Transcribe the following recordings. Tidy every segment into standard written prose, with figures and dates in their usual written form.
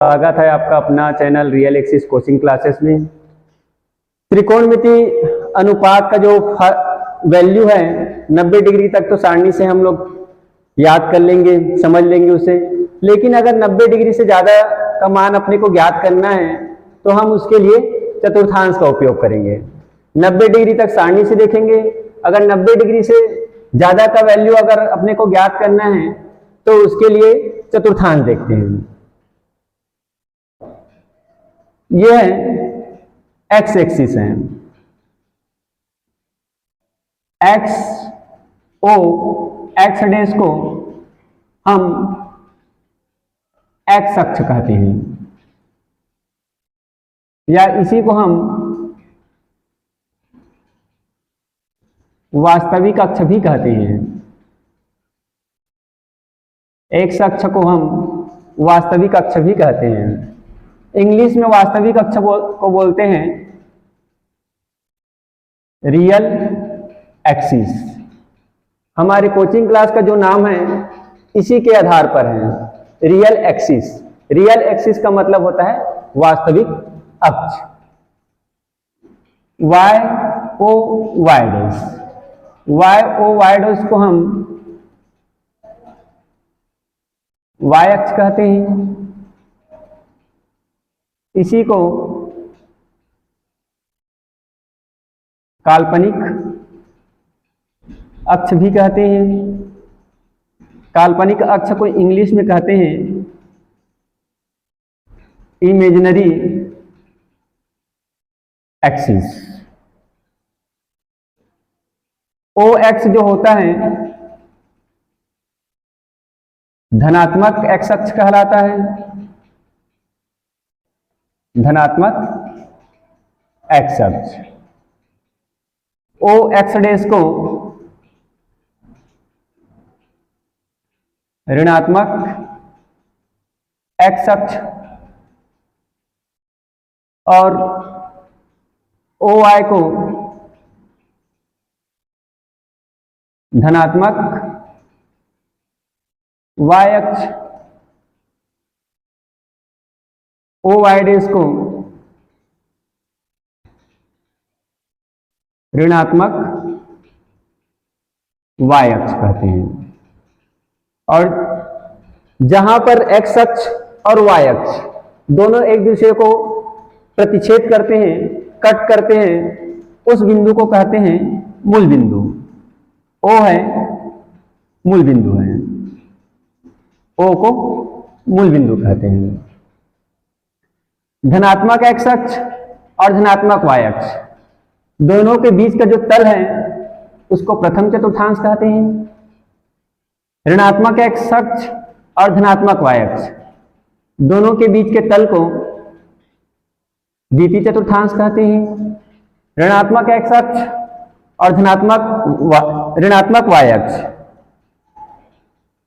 स्वागत है आपका अपना channel real axis coaching classes में। त्रिकोणमिति अनुपात का जो वैल्यू है 90 डिग्री तक तो सारणी से हम लोग याद कर लेंगे, समझ लेंगे उसे। लेकिन अगर 90 डिग्री से ज़्यादा का मान अपने को ज्ञात करना है तो हम उसके लिए चतुर्थांश का उपयोग करेंगे। 90 डिग्री तक सारणी से देखेंगे, अगर 90 डिग्री से ज़्यादा का वैल्यू अगर अपने को ज्ञात करना है तो उसके लिए चतुर्थांश देखते हैं। यह एक्स एक्सिस है, एक्स ओ एक्स डैश को हम एक्स अक्ष कहते हैं, या इसी को हम वास्तविक अक्ष भी कहते हैं। एक्स अक्ष को हम वास्तविक अक्ष भी कहते हैं। इंग्लिश में वास्तविक अक्ष को बोलते हैं रियल एक्सिस। हमारे कोचिंग क्लास का जो नाम है इसी के आधार पर है, रियल एक्सिस। रियल एक्सिस का मतलब होता है वास्तविक अक्ष। Y O Y dash, Y O Y dash को हम वाई अक्ष कहते हैं। इसी को काल्पनिक अक्ष भी कहते हैं। काल्पनिक अक्ष को इंग्लिश में कहते हैं इमेजिनरी एक्सिस। ओ एक्स जो होता है धनात्मक एक्स अक्ष कहलाता है, धनात्मक एक्स अक्ष। ओ एक्स डैश को ऋणात्मक एक्स अक्ष और ओ वाई को धनात्मक वाई अक्ष, ओ वाई डैश को ऋणात्मक वाई अक्ष कहते हैं। और जहां पर एक्स अक्ष और वाई अक्ष दोनों एक दूसरे को प्रतिच्छेद करते हैं, कट करते हैं, उस बिंदु को कहते हैं मूल बिंदु। ओ है मूल बिंदु है, ओ को मूल बिंदु कहते हैं। धनात्मक एक्स अक्ष और धनात्मक वाई अक्ष दोनों के बीच का जो तल है उसको प्रथम चतुर्थांश कहते हैं। ऋणात्मक एक्स अक्ष और धनात्मक वाई अक्ष दोनों के बीच के तल को द्वितीय चतुर्थांश कहते हैं। ऋणात्मक एक्स अक्ष और ऋणात्मक वाई अक्ष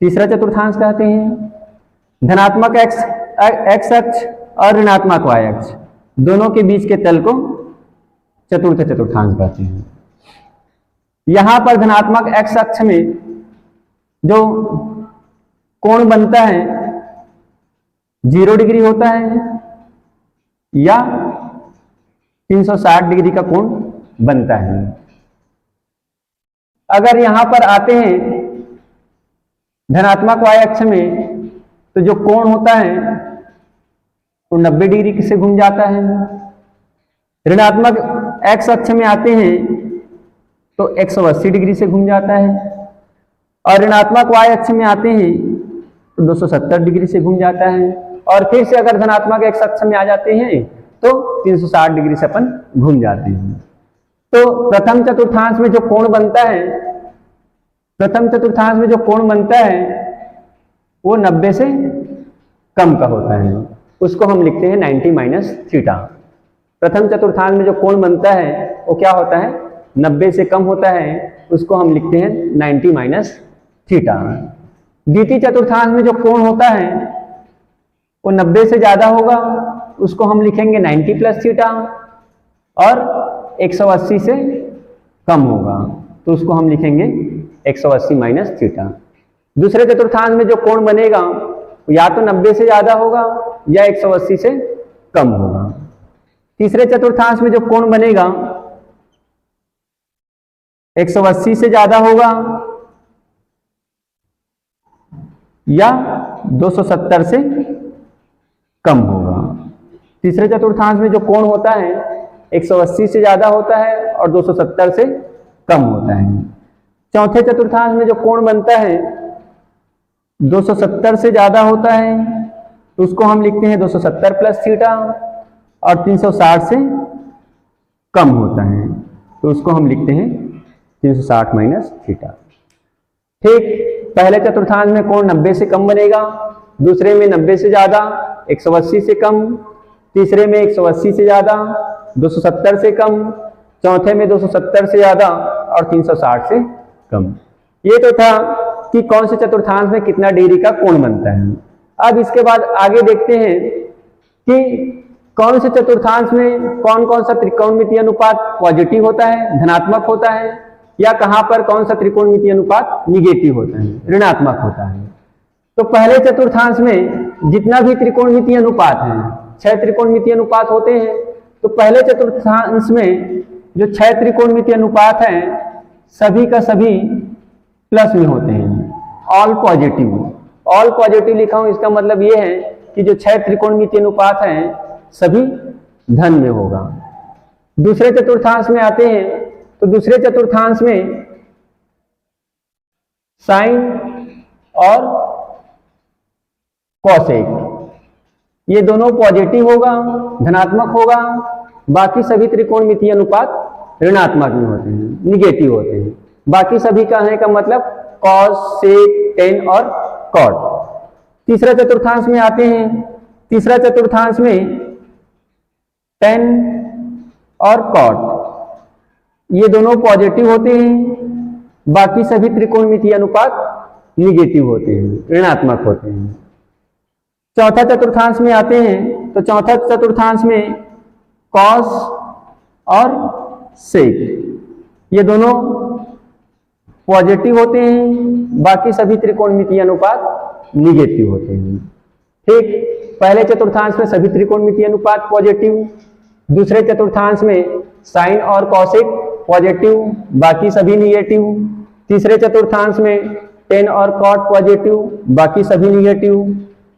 तीसरा चतुर्थांश कहते हैं। धनात्मक एक्स अक्ष और ऋणात्मक वाई अक्ष दोनों के बीच के तल को चतुर्थ चतुर्थांश कहते हैं। यहां पर धनात्मक एक्स अक्ष में जो कोण बनता है 0 डिग्री होता है या 360 डिग्री का कोण बनता है। अगर यहां पर आते हैं धनात्मक वाई अक्ष में तो जो कोण होता है वो 90 डिग्री से घूम जाता है। ऋणात्मक एक्स अक्ष में आते हैं तो 180 डिग्री से घूम जाता है, और ऋणात्मक वाई अक्ष में आते हैं तो 270 डिग्री से घूम जाता है। और फिर से अगर धनात्मक एक्स अक्ष में आ जाते हैं तो 360 डिग्री से अपन घूम जाते हैं। तो प्रथम चतुर्थांश में जो कोण बनता है, प्रथम चतुर्थांश में जो कोण बनता है वो 90 से कम का होता है, उसको हम लिखते हैं 90 माइनस थीटा। प्रथम चतुर्थांश में जो कोण बनता है वो क्या होता है 90 से कम होता है, उसको हम लिखते हैं 90 माइनस थीटा। द्वितीय चतुर्थांश में जो कोण होता है वो 90 से ज्यादा होगा, उसको हम लिखेंगे 90 प्लस थीटा, और 180 से कम होगा तो उसको हम लिखेंगे 180 माइनस थीटा। दूसरे चतुर्थांश में जो कोण बनेगा या तो 90 से ज्यादा होगा या 180 से कम होगा। तीसरे चतुर्थांश में जो कोण बनेगा 180 से ज्यादा होगा या 270 से कम होगा। तीसरे चतुर्थांश में जो कोण होता है 180 से ज्यादा होता है और 270 से कम होता है। चौथे चतुर्थांश में जो कोण बनता है 270 से ज्यादा होता है तो उसको हम लिखते हैं 270 प्लस थीटा, और 360 से कम होता है तो उसको हम लिखते हैं 360 माइनस थीटा। ठीक, पहले चतुर्थांश में कोण 90 से कम बनेगा, दूसरे में 90 से ज्यादा, 180 से कम, तीसरे में 180 से ज्यादा, 270 से कम, चौथे में 270 से ज्यादा और 360 से कम। ये तो था कि कौन से चतुर्थांश में कितना डिग्री का कोण बनता है। अब इसके बाद आगे देखते हैं कि कौन से चतुर्थांश में कौन कौन सा त्रिकोणमितीय अनुपात पॉजिटिव होता है, धनात्मक होता है, या कहां पर कौन सा त्रिकोणमितीय अनुपात निगेटिव होता है, ऋणात्मक होता है। तो पहले चतुर्थांश में जितना भी त्रिकोणमितीय अनुपात है, 6 त्रिकोणमितीय अनुपात होते हैं, तो पहले चतुर्थांश में जो 6 त्रिकोणमितीय अनुपात हैं सभी का सभी प्लस में होते हैं, ऑल पॉजिटिव। ऑल पॉजिटिव लिखा हूं, इसका मतलब ये है कि जो 6 त्रिकोणमितीय अनुपात हैं सभी धन में होगा। दूसरे चतुर्थांश में आते हैं तो दूसरे चतुर्थांश में साइन और कॉसेक ये दोनों पॉजिटिव होगा, धनात्मक होगा, बाकी सभी त्रिकोणमितीय अनुपात ऋणात्मक में होते हैं, निगेटिव होते हैं। बाकी सभी का है का मतलब कॉस, सेक, टेन और कॉट। तीसरा चतुर्थांश में आते हैं, तीसरा चतुर्थांश में टेन और कॉट ये दोनों पॉजिटिव होते हैं, बाकी सभी त्रिकोणमितीय अनुपात निगेटिव होते हैं, ऋणात्मक होते हैं। चौथा चतुर्थांश में आते हैं तो चौथा चतुर्थांश में कॉस और सेक ये दोनों पॉजिटिव होते हैं, बाकी सभी त्रिकोणमितीय अनुपात निगेटिव होते हैं। ठीक, पहले चतुर्थांश में सभी त्रिकोणमितीय अनुपात पॉजिटिव, दूसरे चतुर्थांश में साइन और कॉसेक पॉजिटिव, बाकी सभी निगेटिव, तीसरे चतुर्थांश में टेन और कॉट पॉजिटिव, बाकी सभी निगेटिव,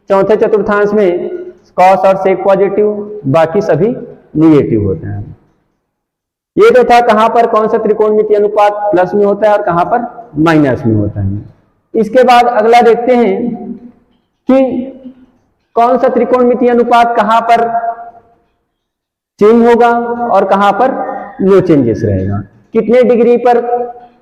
चौथे चतुर्थांश में कॉस और सेक पॉजिटिव, बाकी सभी निगेटिव होते हैं। ये तो था कहां पर कौन सा त्रिकोणमितीय अनुपात प्लस में होता है और कहां पर माइनस में होता है। इसके बाद अगला देखते हैं कि कौन सा त्रिकोणमितीय अनुपात कहां पर चेंज होगा और कहां पर नो चेंजेस रहेगा। कितने डिग्री पर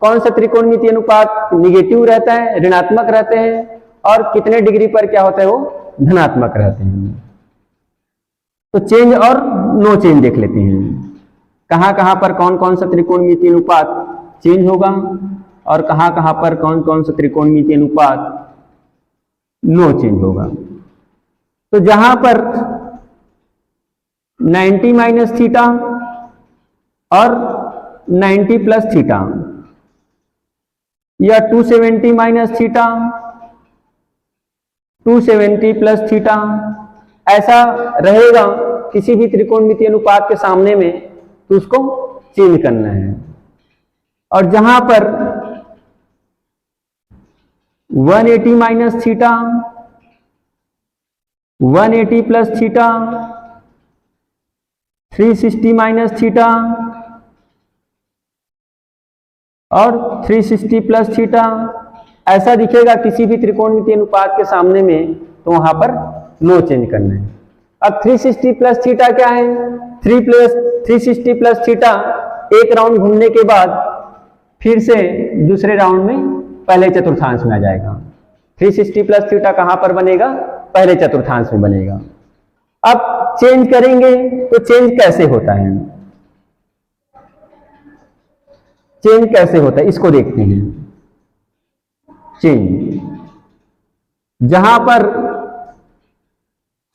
कौन सा त्रिकोणमितीय अनुपात निगेटिव रहता है, ऋणात्मक रहते हैं, और कितने डिग्री पर क्या होता है वो धनात्मक रहते हैं। तो चेंज और नो चेंज देख लेते हैं, कहां कहां पर कौन कौन सा त्रिकोणमितीय अनुपात चेंज होगा और कहां कहां पर कौन कौन सा त्रिकोणमितीय अनुपात नो चेंज होगा। तो जहां पर 90 माइनस थीटा और 90 प्लस थीटा या 270 माइनस थीटा 270 प्लस थीटा ऐसा रहेगा किसी भी त्रिकोणमितीय अनुपात के सामने में, तो उसको चेंज करना है। और जहां पर 180 minus theta 180 plus theta 360 minus theta और 360 प्लस थीटा ऐसा दिखेगा किसी भी त्रिकोणमितीय अनुपात के सामने में, तो वहां पर नो चेंज करना है। अब 360 प्लस थीटा क्या है? 360 प्लस थीटा एक राउंड घूमने के बाद फिर से दूसरे राउंड में पहले चतुर्थांश में आ जाएगा। 360 प्लस थीटा कहां पर बनेगा? पहले चतुर्थांश में बनेगा। अब चेंज करेंगे तो चेंज कैसे होता है, चेंज कैसे होता है इसको देखते हैं। चेंज जहां पर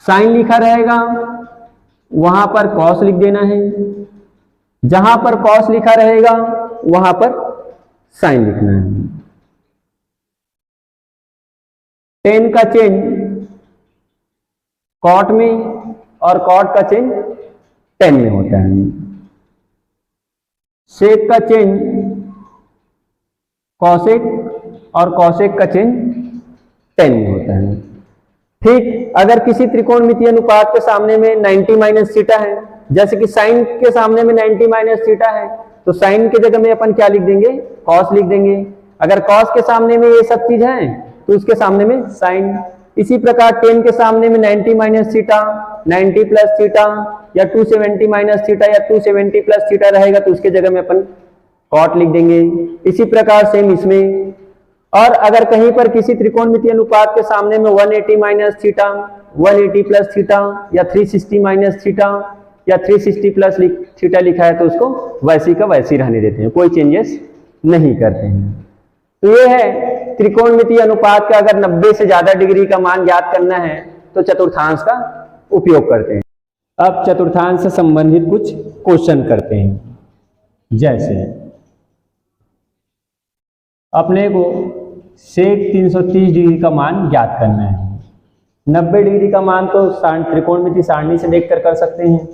साइन लिखा रहेगा वहां पर कॉस लिख देना है, जहां पर कॉस लिखा रहेगा वहां पर साइन लिखना है। 10 का चेंज कॉट में, और कॉट का चेंज टेन में होता है। सेक का चेंज कॉसेक, और कॉसेक का चेंज टेन में होता है। ठीक, अगर किसी त्रिकोणमितीय अनुपात के सामने में 90 माइनस थीटा है, जैसे कि साइन के सामने में 90 माइनस थीटा है, तो साइन की जगह में अपन क्या लिख देंगे, कॉस लिख देंगे। अगर कॉस के सामने में ये सब चीज है तो उसके सामने में साइन। इसी प्रकार टेन के सामने में 90 माइनस थीटा, 90 प्लस थीटा, या 270 माइनस थीटा, या 270 प्लस थीटा रहेगा तो उसके जगह में अपन कॉट लिख देंगे। इसी प्रकार सेम इसमें। और अगर कहीं पर किसी त्रिकोणमितीय अनुपात के सामने में 180 माइनस थीटा, 180 प्लस थीटा, या 360 माइनस थीटा, या 360 प्लस थीटा लिखा है तो उसको वैसी का वैसी रहने देते हैं, कोई चेंजेस नहीं करते हैं। तो ये है त्रिकोणमितीय अनुपात का अगर 90 से ज्यादा डिग्री का मान ज्ञात करना है तो चतुर्थांश का उपयोग करते हैं। अब चतुर्थांश से संबंधित कुछ क्वेश्चन करते हैं। जैसे अपने को सेक 330 डिग्री का मान ज्ञात करना है। 90 डिग्री का मान तो त्रिकोणमितीय सारणी से देखकर कर सकते हैं।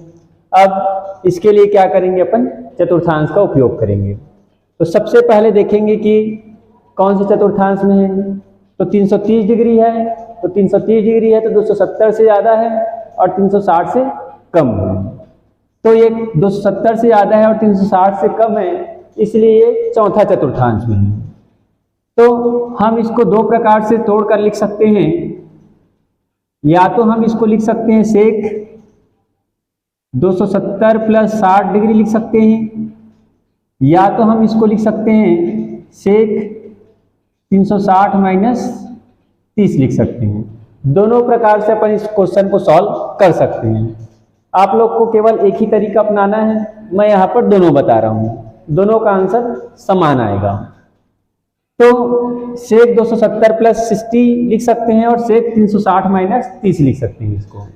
अब इसके लिए क्या करेंगे, अपन चतुर्थांश का उपयोग करेंगे। तो सबसे पहले देखेंगे कि कौन से चतुर्थांश में है। तो 330 डिग्री है, तो 330 डिग्री है तो 270 से ज़्यादा है और 360 से कम है। तो ये 270 से ज़्यादा है और 360 से कम है, इसलिए ये चौथा चतुर्थांश में है। तो हम इसको दो प्रकार से तोड़कर लिख सकते हैं। या तो हम इसको लिख सकते हैं सेक 270 प्लस 60 डिग्री लिख सकते हैं, या तो हम इसको लिख सकते हैं सेक 360 माइनस 30 लिख सकते हैं। दोनों प्रकार से अपन इस क्वेश्चन को सॉल्व कर सकते हैं। आप लोग को केवल एक ही तरीका अपनाना है, मैं यहाँ पर दोनों बता रहा हूँ, दोनों का आंसर समान आएगा। तो सेक 270 प्लस 60 लिख सकते हैं और सेक 360 माइनस 30 लिख सकते हैं इसको।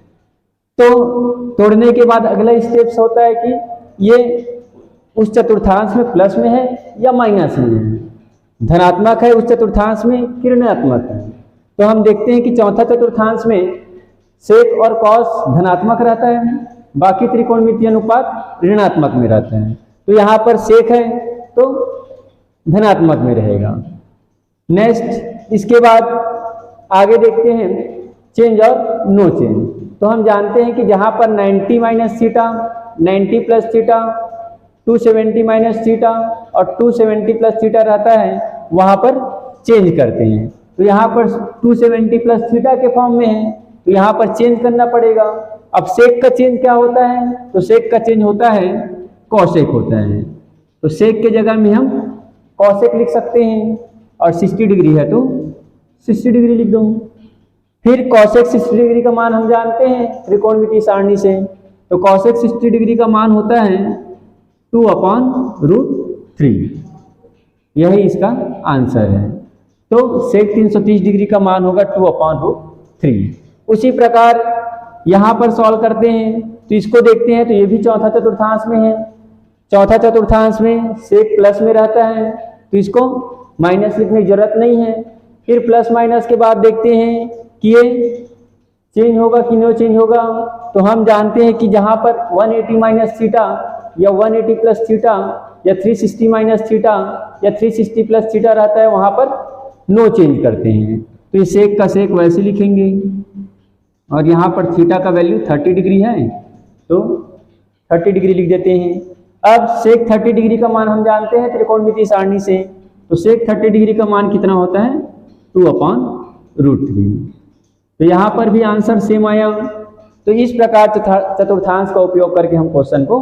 तो तोड़ने के बाद अगला स्टेप्स होता है कि ये उस चतुर्थांश में प्लस में है या माइनस में है, धनात्मक है उस चतुर्थांश में कि ऋणात्मक है। तो हम देखते हैं कि चौथा चतुर्थांश में सेक और कॉस धनात्मक रहता है, बाकी त्रिकोणमितीय अनुपात ऋणात्मक में रहता है। तो यहाँ पर सेक है तो धनात्मक में रहेगा। नेक्स्ट इसके बाद आगे देखते हैं चेंज और नो चेंज। तो हम जानते हैं कि जहाँ पर 90 minus theta, 90 plus theta, 270 minus theta और 270 प्लस थीटा रहता है, वहाँ पर चेंज करते हैं। तो यहाँ पर 270 प्लस थीटा के फॉर्म में है तो यहाँ पर चेंज करना पड़ेगा। अब सेक का चेंज क्या होता है, तो सेक का चेंज होता है कॉसेक होता है। तो सेक के जगह में हम कॉसेक लिख सकते हैं, और 60 डिग्री है तो 60 डिग्री लिख दो। फिर कॉसेक 60 डिग्री का मान हम जानते हैं त्रिकोणमितीय सारणी से। तो कॉसेक 60 डिग्री का मान होता है 2/√3। यही इसका आंसर है। तो सेक 330 डिग्री का मान होगा 2/√3। उसी प्रकार यहाँ पर सॉल्व करते हैं तो इसको देखते हैं, तो ये भी चौथा चतुर्थांश में है। चौथा चतुर्थांश में सेक प्लस में रहता है तो इसको माइनस लिखने की जरूरत नहीं है। फिर प्लस माइनस के बाद देखते हैं कि ये चेंज होगा कि नो चेंज होगा। तो हम जानते हैं कि जहाँ पर 180 माइनस थीटा या 180 प्लस थीटा या 360 माइनस थीटा या 360 प्लस थीटा रहता है, वहाँ पर नो चेंज करते हैं। तो ये सेक का सेक वैसे लिखेंगे, और यहाँ पर थीटा का वैल्यू 30 डिग्री है तो 30 डिग्री लिख देते हैं। अब सेक 30 डिग्री का मान हम जानते हैं त्रिकोणमितीय सारणी से। तो सेक 30 डिग्री का मान कितना होता है, 2/√3। तो यहाँ पर भी आंसर सेम आया। तो इस प्रकार चतुर्थांश का उपयोग करके हम क्वेश्चन को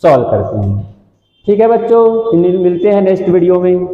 सॉल्व करते हैं। ठीक है बच्चों, मिलते हैं नेक्स्ट वीडियो में।